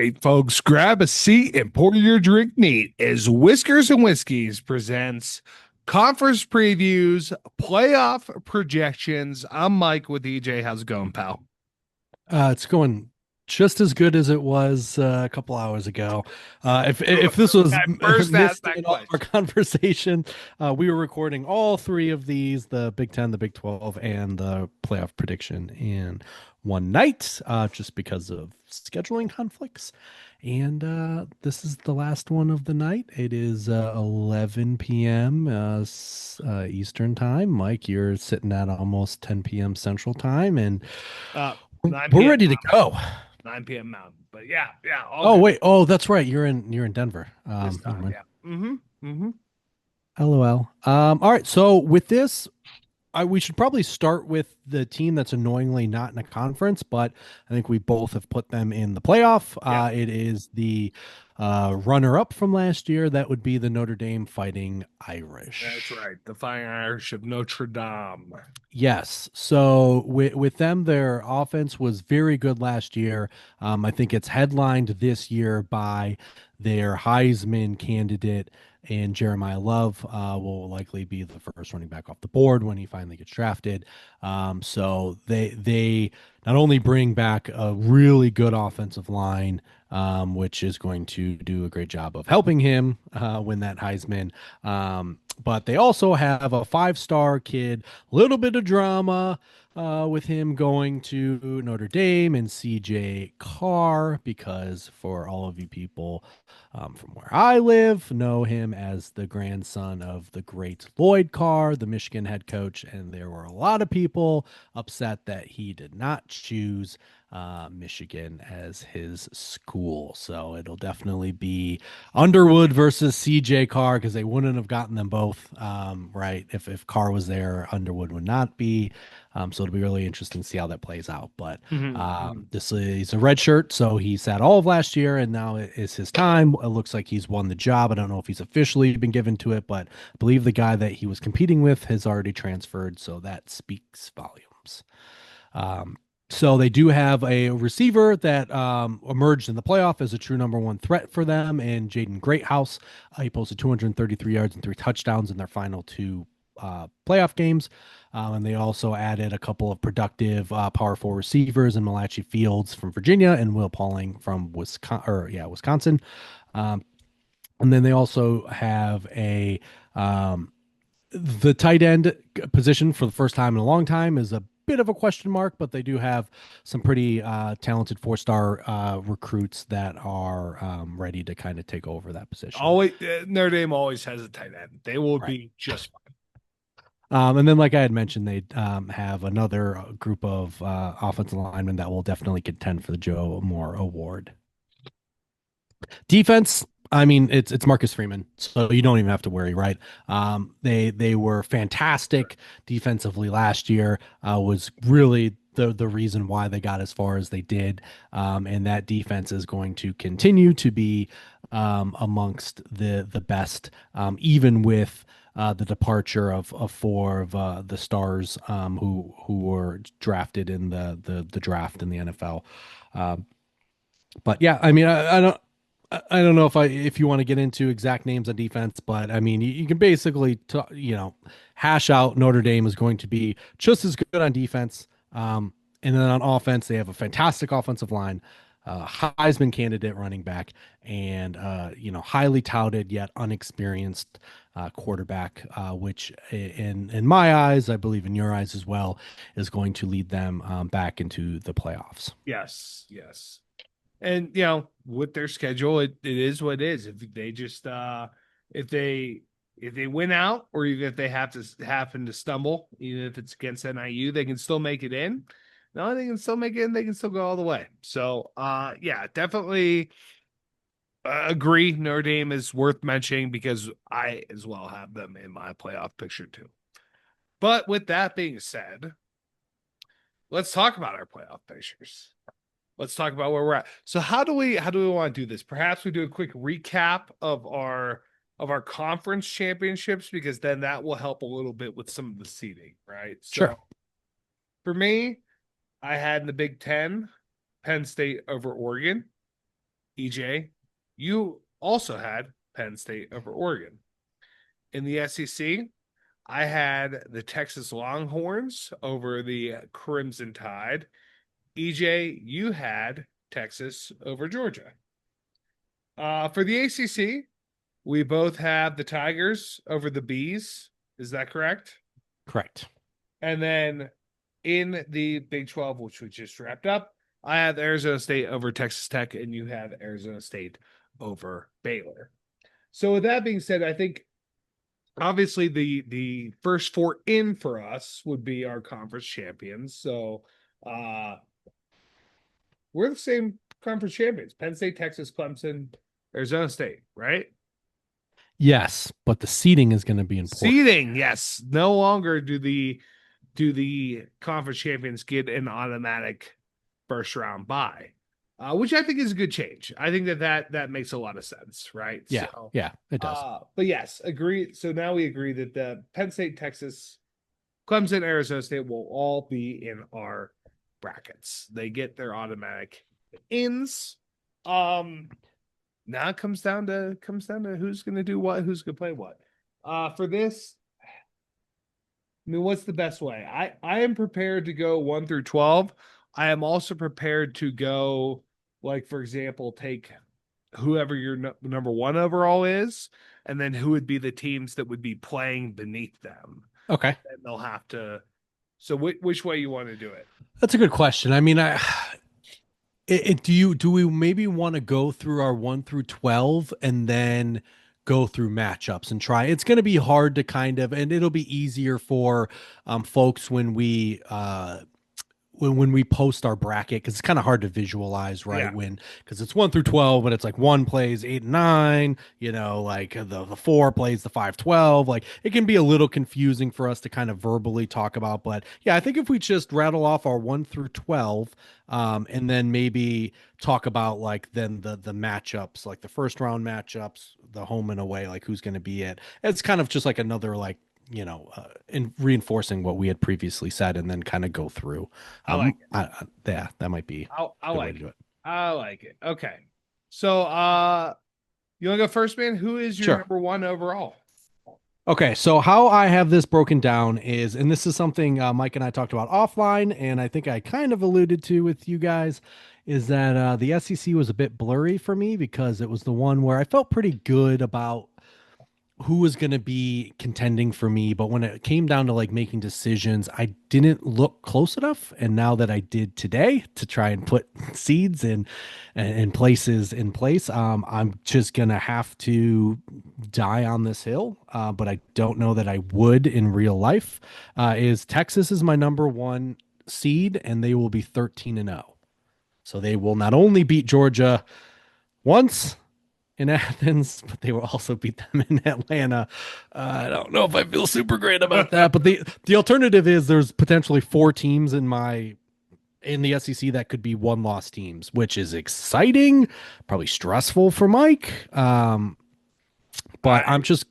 right, folks, grab a seat and pour your drink neat as Whiskers and Whiskeys presents conference previews, playoff projections. I'm Mike with EJ. How's it going, pal? It's going just as good as it was a couple hours ago. If this was I first asked missed that in all of our question. conversation, we were recording all three of these: the Big Ten, the Big 12, and the playoff prediction in one night, just because of scheduling conflicts. And this is the last one of the night. It is 11 p.m. Eastern time. Mike, you're sitting at almost 10 p.m. Central time, and 9 we're p.m. ready to go. 9 p.m. Mountain. But yeah, yeah, all Oh good wait, oh that's right. You're in Denver. this Never time. mind. Yeah. Mm-hmm. Mm-hmm. LOL. All right. So with this, we should probably start with the team that's annoyingly not in a conference, but I think we both have put them in the playoff. Yeah, It is the runner-up from last year. That would be the Notre Dame Fighting that's Irish. right. The Flying Irish of Notre Dame. Yes. So with them, their offense was very good last year. I think it's headlined this year by their Heisman candidate, and Jeremiah Love will likely be the first running back off the board when he finally gets drafted. So they not only bring back a really good offensive line, which is going to do a great job of helping him win that Heisman. But they also have a five-star kid, little bit of drama with him going to Notre Dame and CJ Carr, because for all of you people from where I live, know him as the grandson of the great Lloyd Carr, the Michigan head coach. And there were a lot of people upset that he did not choose Michigan as his school. So it'll definitely be Underwood versus CJ Carr, because they wouldn't have gotten them both right. If Carr was there, Underwood would not be. So it'll be really interesting to see how that plays out. But Mm-hmm. this is a red shirt, so he sat all of last year, and now it is his time. It looks like he's won the job. I don't know if he's officially been given to it, but I believe the guy that he was competing with has already transferred, so that speaks volumes. Um, so they do have a receiver that emerged in the playoff as a true number one threat for them, and Jaden Greathouse. He posted 233 yards and three touchdowns in their final two playoff games. And they also added a couple of productive power four receivers in Malachi Fields from Virginia and Will Pauling from Wisconsin. Um, and then they also have a the tight end position for the first time in a long time is a bit of a question mark, but they do have some pretty talented four-star recruits that are ready to kind of take over that position. Always, Notre Dame always has a tight end. They will Right. be just fine. And then, like I had mentioned, they have another group of offensive linemen that will definitely contend for the Joe Moore Award. Defense, I mean, it's Marcus Freeman, so you don't even have to worry, right? They were fantastic defensively last year. Was really the reason why they got as far as they did, and that defense is going to continue to be amongst the best, even with. The departure of four of the stars who were drafted in the draft in the NFL. Um, but yeah, I mean, I don't know if you want to get into exact names on defense, but I mean, you can basically hash out Notre Dame is going to be just as good on defense, and then on offense they have a fantastic offensive line, Heisman candidate running back, and highly touted yet unexperienced quarterback, which in my eyes, I believe in your eyes as well, is going to lead them back into the playoffs. Yes, yes. And with their schedule, it is what it is. If they just if they if they win out, or even if they have to happen to stumble, even if it's against NIU, they can still make it in. No, they can still make it in, they can still go all the way. So yeah, definitely agree. Notre Dame is worth mentioning because I as well have them in my playoff picture too. But with that being said, let's talk about our playoff pictures. Let's talk about where we're at. So how do we want to do this? Perhaps we do a quick recap of our conference championships, because then that will help a little bit with some of the seeding, right? Sure. So for me, I had in the Big Ten Penn State over Oregon. EJ, you also had Penn State over Oregon. In the SEC, I had the Texas Longhorns over the Crimson Tide. EJ, you had Texas over Georgia. For the ACC, we both have the Tigers over the Bees. Is that correct? Correct. And then in the Big 12, which we just wrapped up, I have Arizona State over Texas Tech, and you have Arizona State over Baylor. So with that being said, I think obviously the first four in for us would be our conference champions. So we're the same conference champions: Penn State, Texas, Clemson, Arizona State, right? Yes, but the seating is going to be important. Seeding, yes. No longer do the conference champions get an automatic first round bye, which I think is a good change. I think that makes a lot of sense, right? Yeah, So, yeah, it does. but yes, agree. So now we agree that the Penn State, Texas, Clemson, Arizona State will all be in our brackets. They get their automatic ins. Now it comes down to who's going to do what, who's going to play what. For this, I mean, what's the best way? I am prepared to go 1 through 12. I am also prepared to go, like, for example, take whoever your number one overall is, and then who would be the teams that would be playing beneath them. Okay. And they'll have to. So which way you want to do it? That's a good question. I mean, do we maybe want to go through our 1 through 12 and then go through matchups and try? It's going to be hard to kind of, and it'll be easier for folks when we post our bracket, because it's kind of hard to visualize, right? Yeah. Because it's 1 through 12, but it's like one plays 8 and 9, like the 4 plays the 5, 12. Like it can be a little confusing for us to kind of verbally talk about. But yeah, I think if we just rattle off our 1 through 12, and then maybe talk about like then the matchups, like the first round matchups, the home and away, like who's going to be it. It's kind of just like another like in reinforcing what we had previously said, and then kind of go through. I like it. Yeah, that might be I a good way like to it. do it. I like it. Okay. So you want to go first, man? Who is your Sure. number one overall? Okay, so how I have this broken down is, and this is something Mike and I talked about offline, and I think I kind of alluded to with you guys, is that the SEC was a bit blurry for me because it was the one where I felt pretty good about who was going to be contending for me, but when it came down to like making decisions, I didn't look close enough. And now that I did today to try and put seeds and places in place, I'm just gonna have to die on this hill. But I don't know that I would in real life. Is Texas is my number one seed, and they will be 13-0. So they will not only beat Georgia once in Athens, but they will also beat them in Atlanta. I don't know if I feel super great about that, but the alternative is there's potentially 4 teams in the SEC that could be one loss teams, which is exciting, probably stressful for Mike. But I'm just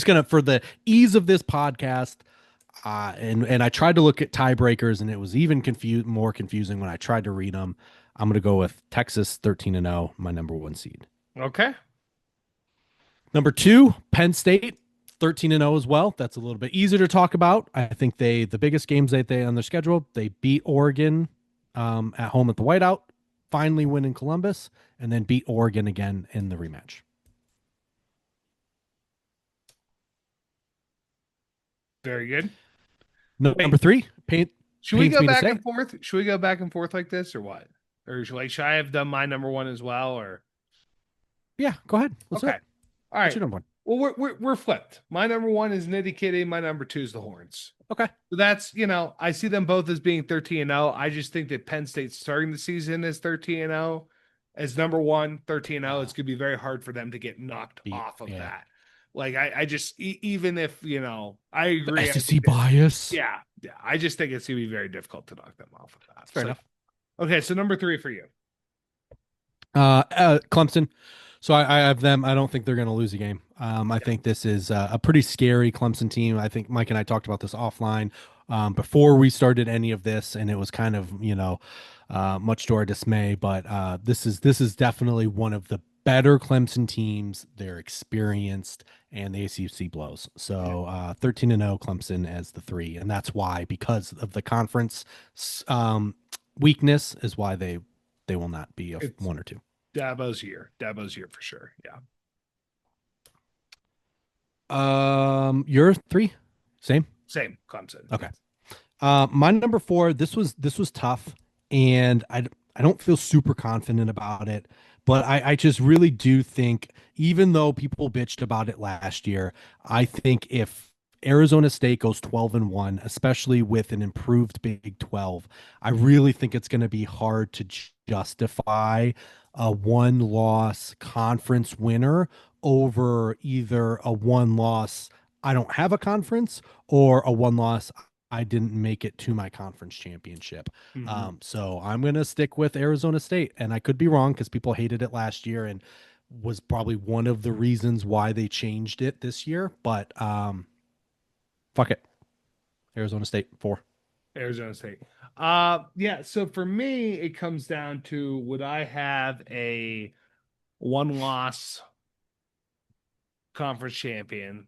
gonna, for the ease of this podcast, and I tried to look at tiebreakers, and it was even more confusing when I tried to read them. I'm gonna go with Texas 13-0, my number one seed. Okay. Number 2, Penn State, 13-0 as well. That's a little bit easier to talk about. I think the biggest games that they on their schedule, they beat Oregon at home at the Whiteout, finally win in Columbus, and then beat Oregon again in the rematch. Very good. Number 3, Should we pains go me to back say. and forth? Should we go back and forth like this, or what? Or should I have done my number one as well? Or Yeah, go ahead. Let's do okay, it. all What's right. your number 1? Well, we're flipped. My number one is Nitty Kitty. My number two is the Horns. Okay. So that's, I see them both as being 13-0. I just think that Penn State starting the season as 13-0 as number one, 13-0. It's going to be very hard for them to get knocked off of that. Like I just even if I agree. The SEC bias. Yeah. I just think it's going to be very difficult to knock them off of that. Fair enough. Okay, so number 3 for you. Clemson. So I have them. I don't think they're going to lose a game. I think this is a pretty scary Clemson team. I think Mike and I talked about this offline. before we started any of this, and it was kind of, much to our dismay. But this is definitely one of the better Clemson teams. They're experienced, and the ACC blows. Yeah. So 13-0 Clemson as the three, and that's why, because of the conference um, weakness, is why they will not be a It's one or two. Dabo's year. Dabo's year for sure. Yeah. Your three, same. Same Clemson. Okay. Yes. My number four. This was tough, and I don't feel super confident about it, but I just really do think, even though people bitched about it last year, I think if Arizona State goes 12-1, especially with an improved Big 12, I really think it's going to be hard to justify a one-loss conference winner over either a one-loss I don't have a conference, or a one-loss I didn't make it to my conference championship. Mm-hmm. So I'm going to stick with Arizona State. And I could be wrong because people hated it last year and was probably one of the reasons why they changed it this year. But fuck it. Arizona State, four. Arizona State. Yeah. So for me, it comes down to would I have a one loss conference champion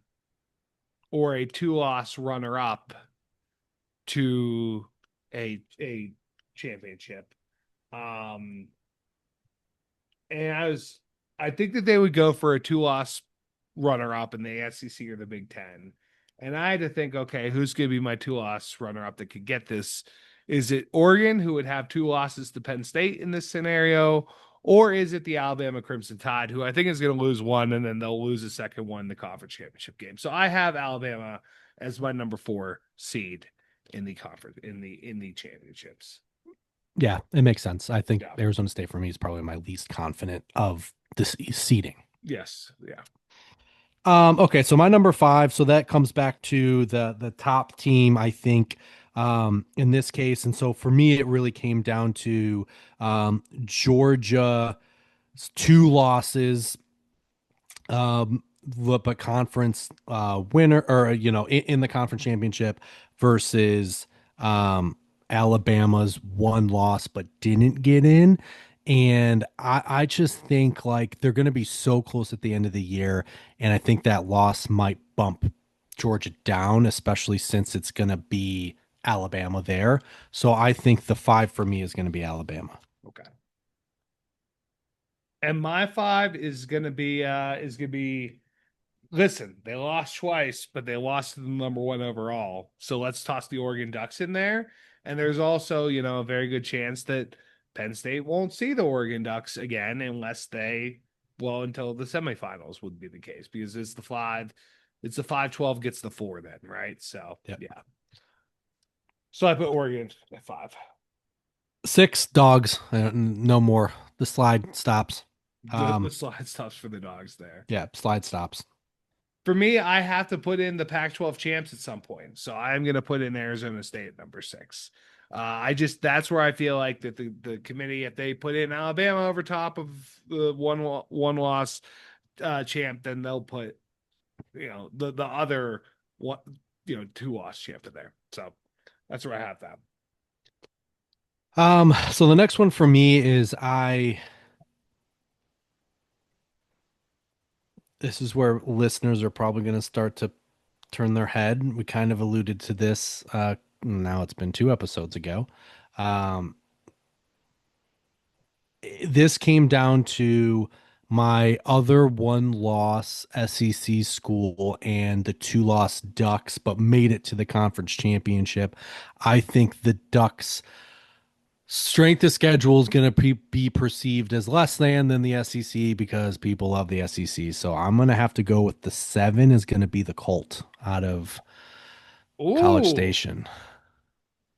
or a two loss runner up to a championship. Um, and I think that they would go for a two loss runner up in the SEC or the Big Ten. And I had to think, okay, who's going to be my two loss runner up that could get this? Is it Oregon, who would have two losses to Penn State in this scenario? Or is it the Alabama Crimson Tide, who I think is going to lose one and then they'll lose a second one in the conference championship game? So I have Alabama as my number 4 seed in the conference in the championships. Yeah, it makes sense. I think Yeah. Arizona State for me is probably my least confident of this seeding. Yes. Yeah. Okay, so my number five, so that comes back to the top team, I think, in this case. And so for me, it really came down to Georgia's two losses, but conference winner, or in the conference championship, versus Alabama's one loss but didn't get in. And I just think like they're going to be so close at the end of the year, and I think that loss might bump Georgia down, especially since it's going to be Alabama there. So I think the five for me is going to be Alabama. Okay. And my 5 is gonna be listen, they lost twice, but they lost to the number 1 overall. So let's toss the Oregon Ducks in there. And there's also, a very good chance that Penn State won't see the Oregon Ducks again unless until the semifinals would be the case because it's the 5-12 gets the 4 then, right? So, Yep. yeah. So I put Oregon at 5. Six dogs, no more. The slide stops. The slide stops for the dogs there. Yeah, slide stops. For me, I have to put in the Pac-12 champs at some point. So I'm going to put in Arizona State at number 6. That's where I feel like that the committee, if they put in Alabama over top of the one loss champ, then they'll put the other one two loss champ in there. So that's where I have that. So the next one for me is this is where listeners are probably going to start to turn their head. We kind of alluded to this. Now it's been two episodes ago. Um, this came down to my other one loss SEC school and the two loss Ducks, but made it to the conference championship. I think the Ducks strength of schedule is going to be perceived as less than the SEC because people love the SEC. So I'm going to have to go with the 7 is going to be the Colt out of College Ooh, Station.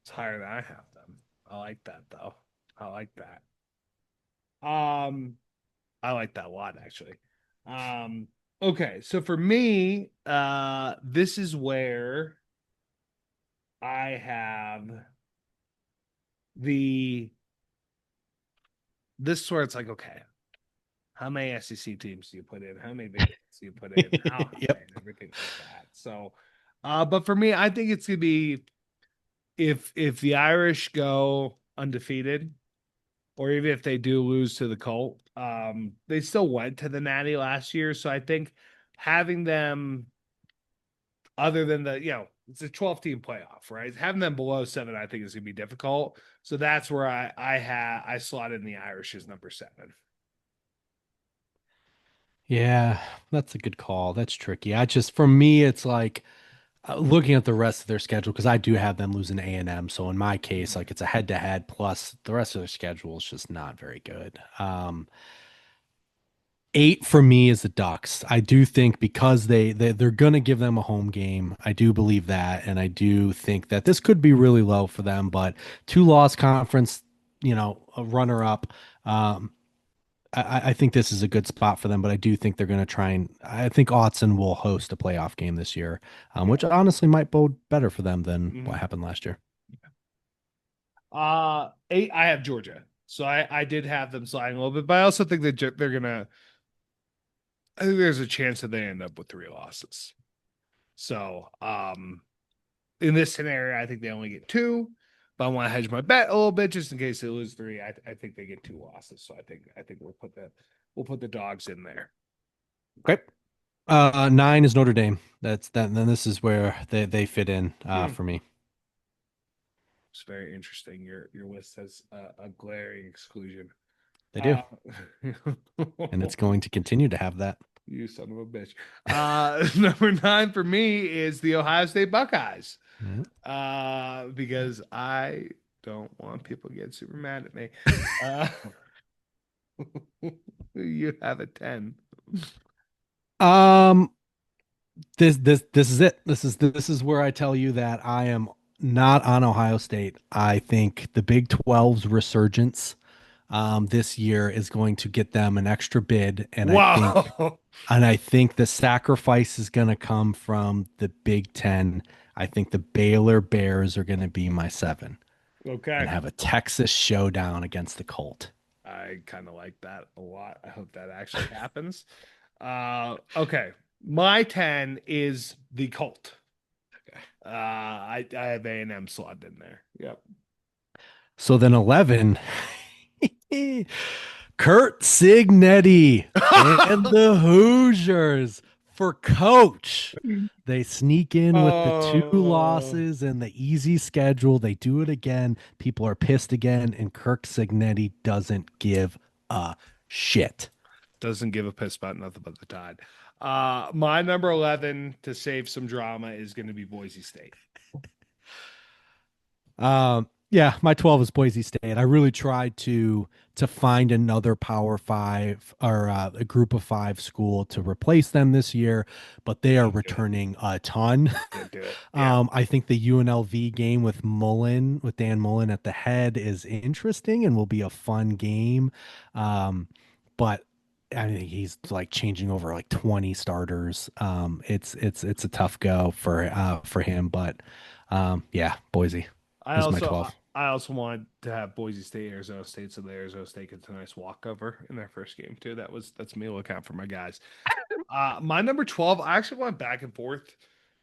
it's higher than I have them. I like that though. I like that. Um, I like that a lot actually. Okay, so for me, this is where I have the this is where it's like, okay, how many SEC teams do you put in? How many Big Tens do you put in? How high Yep. and everything like that. So, but for me, I think it's gonna be if the Irish go undefeated, or even if they do lose to the Colt, they still went to the Natty last year. So I think having them, other than it's a 12-team playoff, right? Having them below 7, I think is gonna be difficult. So that's where I slotted in the Irish as number 7. Yeah, that's a good call. That's tricky. I just, for me, it's like looking at the rest of their schedule because I do have them losing to A&M. So in my case, like it's a head to head plus the rest of their schedule is just not very good. 8 for me is the Ducks. I do think because they're gonna give them a home game. I do believe that, and I do think that this could be really low for them. But two-loss conference, a runner up. Um, I think this is a good spot for them, but I do think they're going to try and I think Autzen will host a playoff game this year, Yeah. which honestly might bode better for them than what Mhm. happened last year. 8, I have Georgia. So I did have them sliding a little bit, but I also think that they're gonna. I think there's a chance that they end up with 3 losses. So in this scenario, I think they only get 2, but I want to hedge my bet a little bit just in case they lose 3. I think they get 2 losses. So I think we'll put the dogs in there. Okay. 9 is Notre Dame. That's that. Then this is where they fit in Hmm. for me. It's very interesting. Your list has a glaring exclusion. They do, Uh, and it's going to continue to have that. you son of a bitch. Number 9 for me is the Ohio State Buckeyes. Yeah. Because I don't want people to get super mad at me. Uh, you have a 10. Um, this is it. This is where I tell you that I am not on Ohio State. I think the Big 12's resurgence this year is going to get them an extra bid, Wow. and I think the sacrifice is going to come from the Big 10. I think the Baylor Bears are going to be my 7 and Okay. have a Texas showdown against the Colt. I kind of like that a lot. I hope that actually happens. Okay. My 10 is the Colt. I have A&M slotted in there. Yep. So then 11, Kurt Signetti and the Hoosiers for coach. They sneak in with the 2 Oh, losses and the easy schedule. They do it again. People are pissed again, and Kirk Signetti doesn't give a shit. doesn't give a piss about nothing but the Tide. My number 11 to save some drama is going to be Boise State. Yeah, my 12 is Boise State. I really tried to find another Power Five or a Group of Five school to replace them this year, but they are Didn't do it. returning a ton. Didn't do it. Yeah. I think the UNLV game with Dan Mullen at the head, is interesting and will be a fun game. But I mean, he's like changing over like 20 starters. It's a tough go for him, but yeah, Boise I is my also I 12. I also wanted to have Boise State, Arizona State, so the Arizona State gets a nice walkover in their first game too. That's me looking out for my guys. My number 12, I actually went back and forth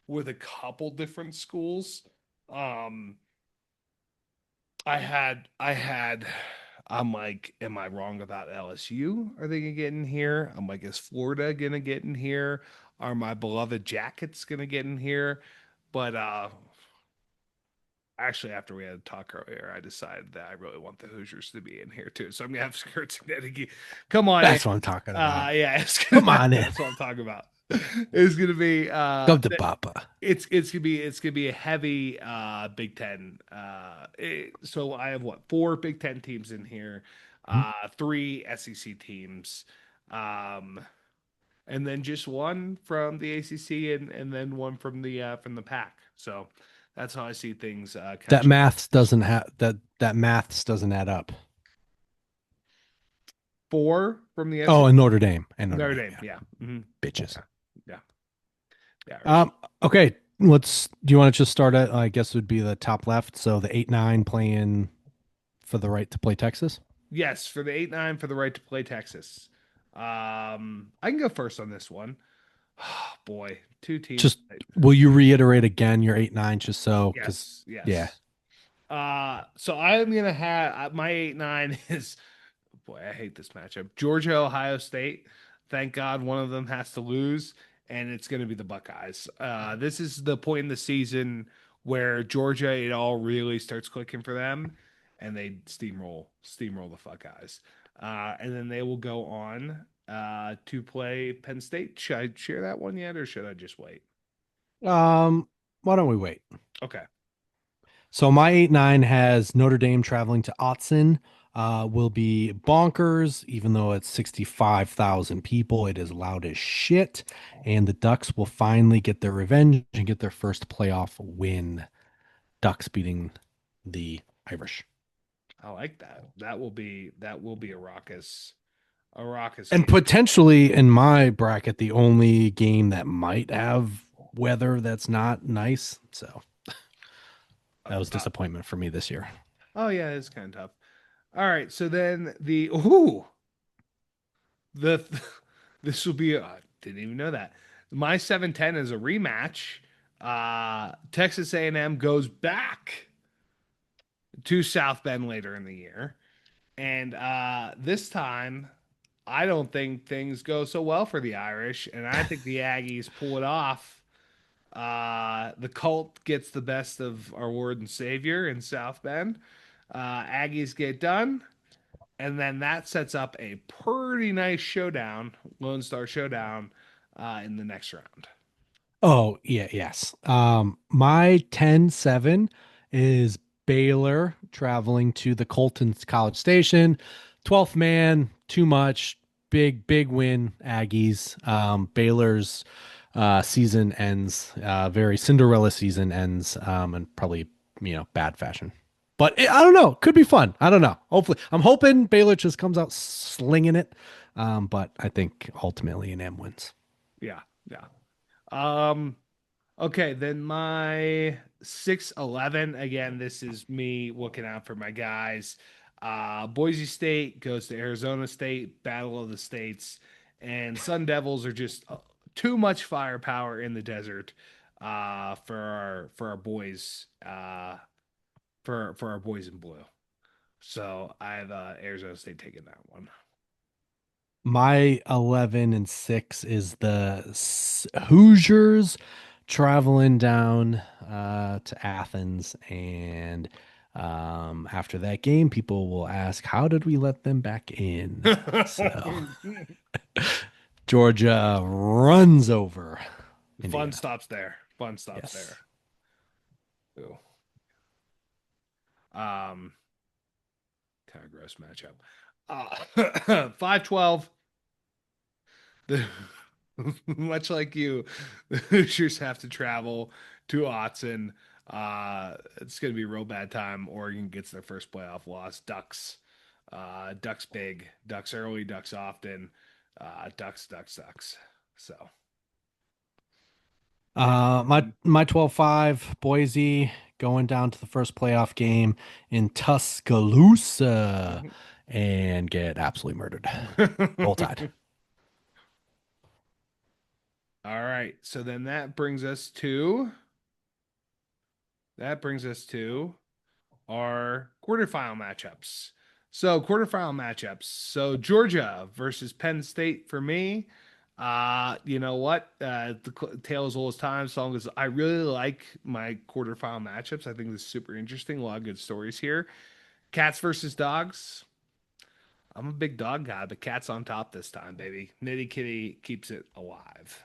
with a couple different schools. Um, I had I'm like, am I wrong about LSU? Are they gonna get in here? I'm like, is Florida gonna get in here? Are my beloved Jackets gonna get in here? But actually, after we had a talk earlier, I decided that I really want the Hoosiers to be in here too. So I'm gonna have Skirts and Connecticut. Come on in. That's what I'm talking about. Yeah, Come on in. that's what I'm talking about. It's gonna be Come to Papa. it's gonna be a heavy Big Ten. So I have what, 4 Big Ten teams in here, Mhm. 3 SEC teams, um, and then just one from the ACC and then one from the Pac. So that's how I see things kind of That shape. maths doesn't have that maths doesn't add up. 4 from the Oh, SEC. and Notre Notre Dame, Dame, yeah, yeah. Hmm. bitches. Yeah, yeah, yeah. Okay, let's. Do you want to just start at? I guess it would be the top left. So the 8-9 playing for the right to play Texas. Yes, for the 8-9 for the right to play Texas. I can go first on this one. Oh, boy, 2 teams. Just will you reiterate again your 8-9 just so because Yes, yeah, yes. So I'm gonna have my 8-9 is boy, I hate this matchup. Georgia, Ohio State. Thank God one of them has to lose, and it's gonna be the Buckeyes. This is the point in the season where Georgia, it all really starts clicking for them, and they steamroll the Buckeyes. And then they will go on to play Penn State. Should I share that one yet, or should I just wait? Why don't we wait? Okay. So my 8-9 has Notre Dame traveling to Autzen. Will be bonkers, even though it's 65,000 people. It is loud as shit. And the Ducks will finally get their revenge and get their first playoff win. Ducks beating the Irish. I like that. That will be a raucous And game. potentially in my bracket, the only game that might have weather that's not nice. So that was Uh, disappointment for me this year. oh yeah, it's kind of tough. All right, so then the this will be didn't even know that. My 7-10 is a rematch. Texas A&M goes back to South Bend later in the year. And this time I don't think things go so well for the Irish, and I think the Aggies pull it off. The cult gets the best of our Lord and Savior in South Bend. Aggies get done, and then that sets up a pretty nice showdown, Lone Star Showdown, in the next round. Oh, yeah, yes. My 10-7 is Baylor traveling to the Colton College Station. 12th man, too much. Big win, Aggies. Baylor's season ends, very Cinderella season ends, and probably, bad fashion. But I don't know. Could be fun. I don't know. Hopefully, I'm hoping Baylor just comes out slinging it. But I think ultimately an M wins. Yeah, yeah. Um, okay, then my 6-11. Again, this is me looking out for my guys. Boise State goes to Arizona State, Battle of the States, and Sun Devils are just too much firepower in the desert for our boys for our boys in blue. So I have Arizona State taking that one. My 11-6 is the Hoosiers traveling down to Athens. And after that game, people will ask, how did we let them back in? So Georgia runs over Fun Indiana. stops there. Fun stops Yes. there. Ooh. Um, Kind of gross matchup. 5-12. The much like you, the Hoosiers have to travel to Autzen. It's going to be a real bad time. Oregon gets their first playoff loss. Ducks big, Ducks early, Ducks often. Ducks. So, and My 12-5 Boise going down to the first playoff game in Tuscaloosa and get absolutely murdered. Roll Tide. all right. So then that brings us to are quarterfinal matchups. So quarterfinal matchups. So Georgia versus Penn State for me. You know what? The tale as old as time. As long as I really like my quarterfinal matchups, I think this is super interesting. A lot of good stories here. Cats versus dogs. I'm a big dog guy, but cats on top this time, baby. Nitty Kitty keeps it alive.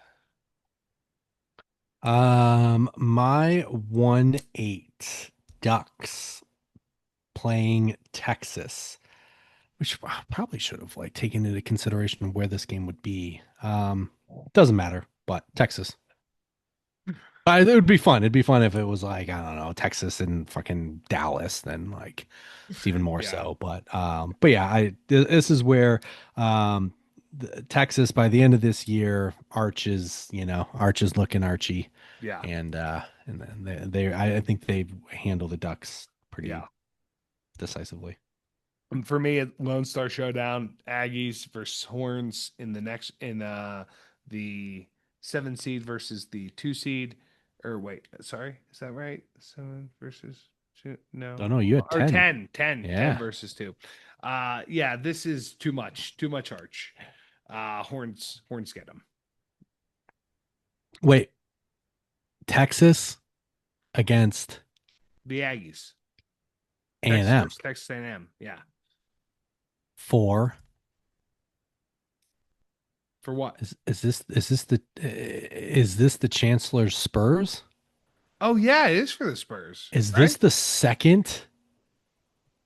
My 1-8 Ducks playing Texas, which I probably should have like taken into consideration where this game would be. Doesn't matter, but Texas. It would be fun. It'd be fun if it was like, I don't know, Texas and fucking Dallas, then like it's even more Yeah, so. But yeah, this is where Texas by the end of this year, Arch is looking Archie, yeah, and then I think they handle the Ducks yeah. pretty decisively. And for me, Lone Star Showdown, Aggies versus Horns in the 7 seed versus the 2 seed. Or wait, sorry, is that right? 7 versus Oh No, no, you had or 10. 10 Yeah. versus 2. Yeah, this is too much Arch. Horns get them. Wait, Texas against The Aggies. Texas A&M versus Texas A&M. Yeah. for For what? is this the Chancellor's Spurs? Oh yeah, it is for the Spurs, Is this right? the second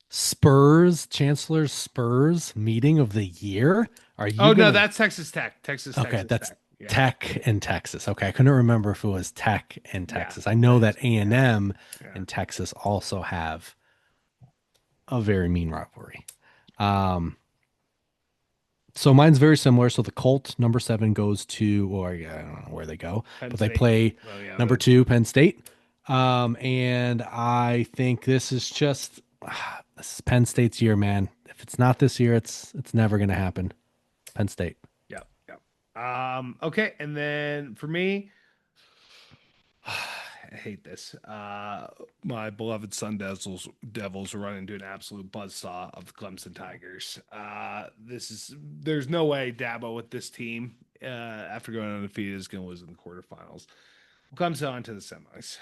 Spurs Chancellor's Spurs meeting of the year? Are you Oh no, gonna that's Texas Tech. Okay, Texas that's Tech. Yeah. Tech and Texas. Okay, I couldn't remember if it was Tech and Yeah. Texas. I know that A&M Yeah. and M Yeah. and Texas also have a very mean rivalry. Um, so mine's very similar. So the Colt number 7 goes to, or yeah, I don't know where they go, Penn but they State. play Oh yeah, number but 2 Penn State. And I think this is just this is Penn State's year, man. If it's not this year, it's never gonna happen. Penn State. yeah, yeah. Okay, and then for me, I hate this. My beloved Devils run into an absolute buzzsaw of the Clemson Tigers. There's no way Dabo with this team, after going undefeated, is going to lose in the quarterfinals. Clemson on to the semis.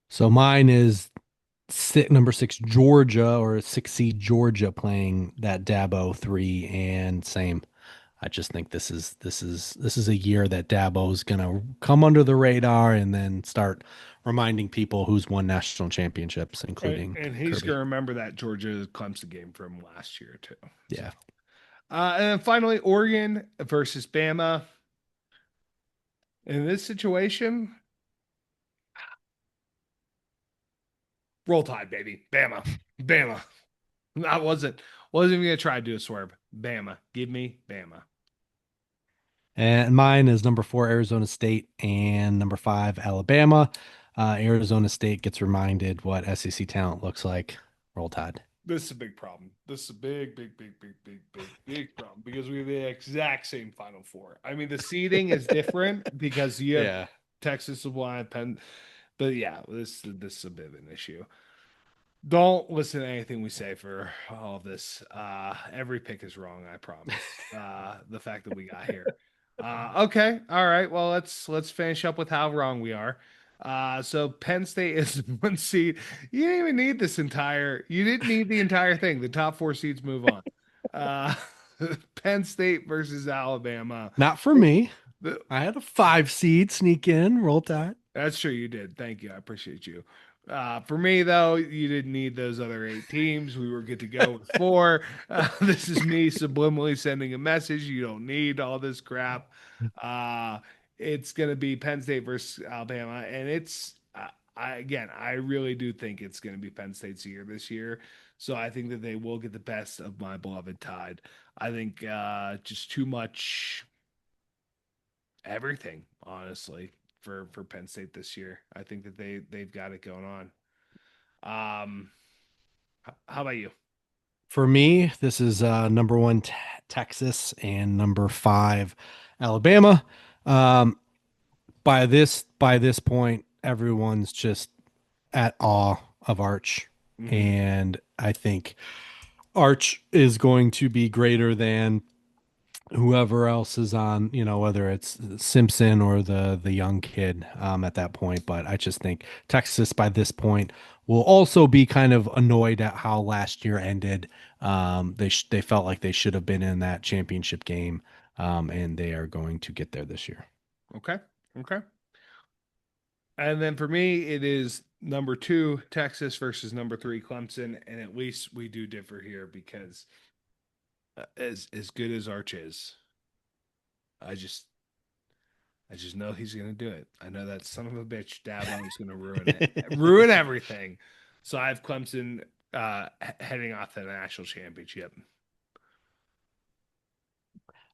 So mine is number 6 Georgia, or 6 seed Georgia, playing that Dabo 3, and same. I just think this is a year that Dabo's gonna come under the radar and then start reminding people who's won national championships, Right, including and he's going Kirby. to remember that Georgia Clemson game from last year too. So, Yeah. and then finally, Oregon versus Bama. In this situation, roll tide, baby. Bama, Bama. I wasn't even gonna try to do a swerve. Bama, give me Bama. And mine is number 4 Arizona State and number 5 Alabama. Arizona State gets reminded what SEC talent looks like. Roll Tide. This is a big problem. This is a big problem because we have the exact same Final Four. I mean, the seeding is different because you have Yeah. Texas, one, Penn, but yeah, this is a bit of an issue. Don't listen to anything we say for all of this. Every pick is wrong, I promise. The fact that we got here. Okay, all right. Well, let's finish up with how wrong we are. So Penn State is 1 seed. You didn't even need this entire. You didn't need the entire thing. The top 4 seeds move on. Uh, Penn State versus Alabama. Not for me. The, I had a 5 seed sneak in. Roll Tide. That's true. You did. Thank you. I appreciate you. For me, though, you didn't need those other 8 teams. We were good to go with 4. This is me subliminally sending a message. You don't need all this crap. Uh, it's going to be Penn State versus Alabama. And I really do think it's going to be Penn State's year this year. So I think that they will get the best of my beloved Tide. I think just too much everything, honestly, for Penn State this year. I think that they've got it going on. How about you? For me, this is number 1 Texas and number 5 Alabama. Um, by this point, everyone's just at awe of Arch, Hmm. and I think Arch is going to be greater than whoever else is on, whether it's Simpson or the young kid at that point. But I just think Texas by this point will also be kind of annoyed at how last year ended. They felt like they should have been in that championship game, and they are going to get there this year. Okay. Okay. And then for me, it is number 2 Texas versus number 3 Clemson, and at least we do differ here because as good as Arch is, I just I just know he's gonna do it. I know that son of a bitch Dabo is gonna ruin it, ruin everything. So I have Clemson heading off to the national championship.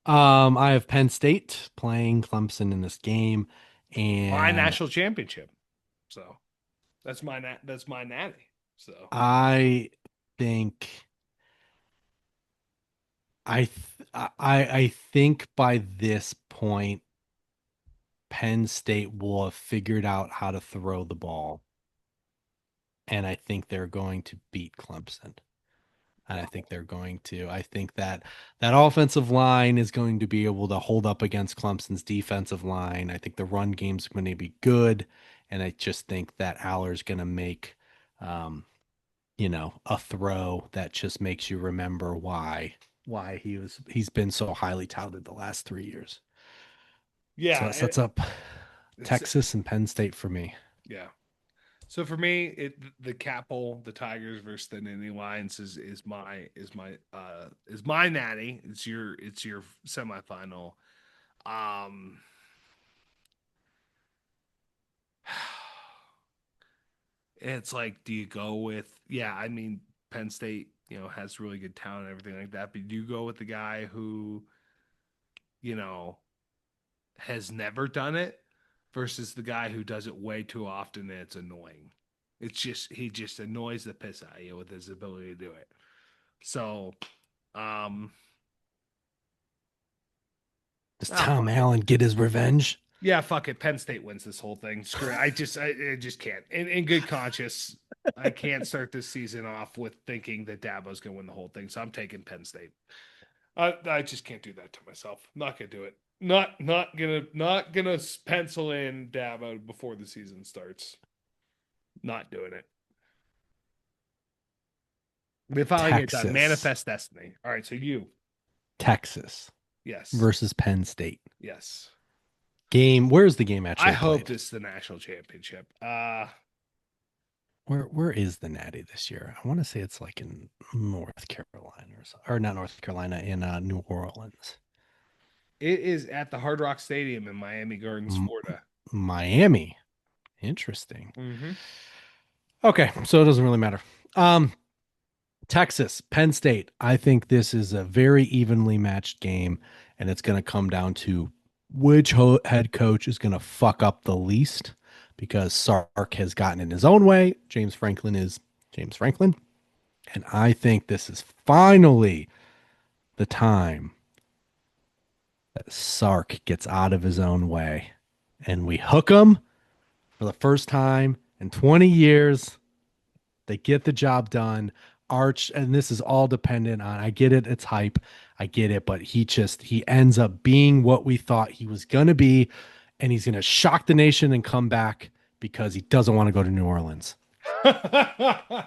I have Penn State playing Clemson in this game, My and national championship. So that's my natty. So I think I think by this point, Penn State will have figured out how to throw the ball. and I think they're going to beat Clemson. And I think that that offensive line is going to be able to hold up against Clemson's defensive line. I think the run game's going to be good. And I just think that Aller's going to make, um, a throw that just makes you remember why he's been so highly touted the last 3 years. So Yeah, that sets up it's Texas and Penn State for me. yeah. So for me, the Capel, the Tigers versus the Nittany Lions is my natty. It's your semifinal. Um, it's like, do you go with yeah? I mean, Penn State, has really good talent and everything like that. But do you go with the guy who you know has never done it versus the guy who does it way too often and it's annoying. It's just he just annoys the piss out of you with his ability to do it. So, um, Does Tom fuck it. Allen get his revenge? Yeah, fuck it. Penn State wins this whole thing. Screw it. I just can't. In good conscience, I can't start this season off with thinking that Dabo's gonna win the whole thing. So I'm taking Penn State. I just can't do that to myself. Not gonna do it. Not gonna pencil in Dabo before the season starts. Not doing it. We finally get done. Texas. Manifest destiny. All right, so you. Texas Yes. versus Penn State. Yes. Game. Where's the game I actually hope played? this is the national championship. Where is the Natty this year? I want to say it's like in North Carolina or not North Carolina, in New Orleans. It is at the Hard Rock Stadium in Miami Gardens, M- Florida. Miami. Interesting. Mm-hmm. Okay, so it doesn't really matter. Um, Texas, Penn State. I think this is a very evenly matched game, and it's going to come down to which head coach is going to fuck up the least because Sark has gotten in his own way. James Franklin is James Franklin. And I think this is finally the time that Sark gets out of his own way and we hook him for the first time in 20 years. They get the job done. Arch, and this is all dependent on, I get it, it's hype. I get it, but he ends up being what we thought he was going to be, and he's going to shock the nation and come back because he doesn't want to go to New Orleans. Because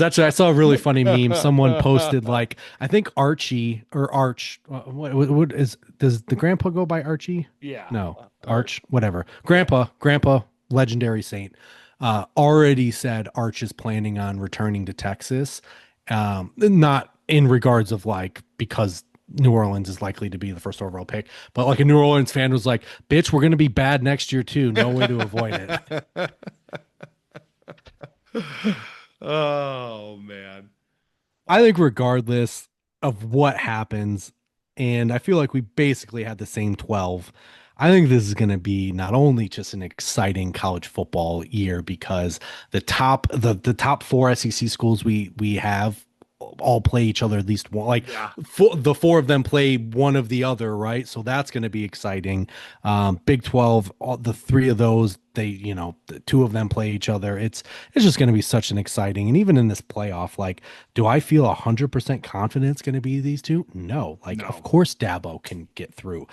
actually, I saw a really funny meme. Someone posted like, I think Archie or Arch. What is? Does the grandpa go by Archie? Yeah. No, Art. Arch. Whatever. Yeah. Grandpa, legendary saint. Already said Arch is planning on returning to Texas. Not in regards of like because New Orleans is likely to be the first overall pick, but like a New Orleans fan was like, "Bitch, we're gonna be bad next year too. No way to avoid it." Oh man. I think regardless of what happens, and I feel like we basically had the same 12. I think this is going to be not only just an exciting college football year because the top four SEC schools we have all play each other at least one. Like Yeah. the four of them play one of the other, right? So that's going to be exciting. Big 12, the three of those, the two of them play each other. It's just going to be such an exciting. And even in this playoff, like, do I feel 100% confident it's going to be these two? No. Like, of No. course Dabo can get through.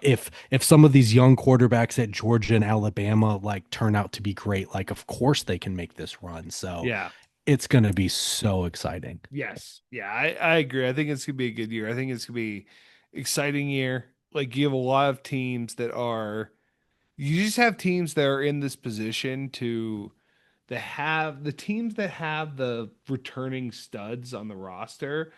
If some of these young quarterbacks at Georgia and Alabama like turn out to be great, like of course they can make this run. So Yeah. it's going to be so exciting. Yes. Yeah, I agree. I think it's gonna be a good year. I think it's gonna be exciting year. Like you have a lot of teams that are you just have teams that are in this position to have the teams that have the returning studs on the roster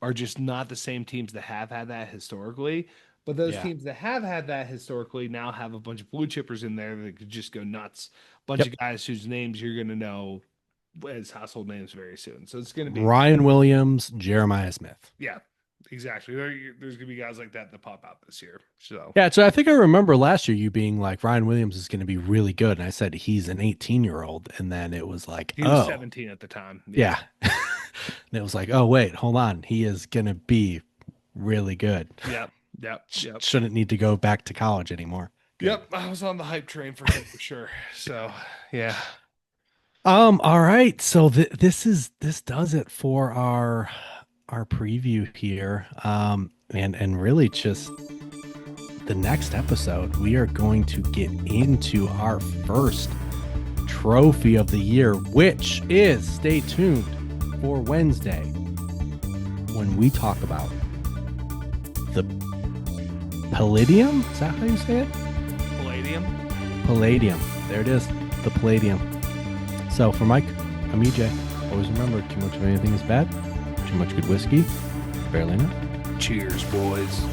are just not the same teams that have had that historically. But those Yeah. teams that have had that historically now have a bunch of blue chippers in there that could just go nuts. Bunch Yep. of guys whose names you're going to know as household names very soon. So it's going to be, Ryan Williams, Jeremiah Smith. yeah, exactly. There's going to be guys like that pop out this year. So, Yeah, so I think I remember last year you being like Ryan Williams is going to be really good, and I said he's an 18-year-old, and then it was like, he was oh, 17 at the time. Yeah. yeah, and it was like, oh wait, hold on, he is going to be really good. Yep. Yep. Yep. Shouldn't need to go back to college anymore. Good. Yep. I was on the hype train for him for sure. So, yeah. All right. So this does it for our preview here. And really just the next episode, we are going to get into our first trophy of the year, which is, stay tuned for Wednesday when we talk about the Palladium. Is that how you say it? Palladium. Palladium. There it is. The Palladium. So for Mike, I'm EJ. Always remember, too much of anything is bad. Too much good whiskey, barely enough. Cheers, boys.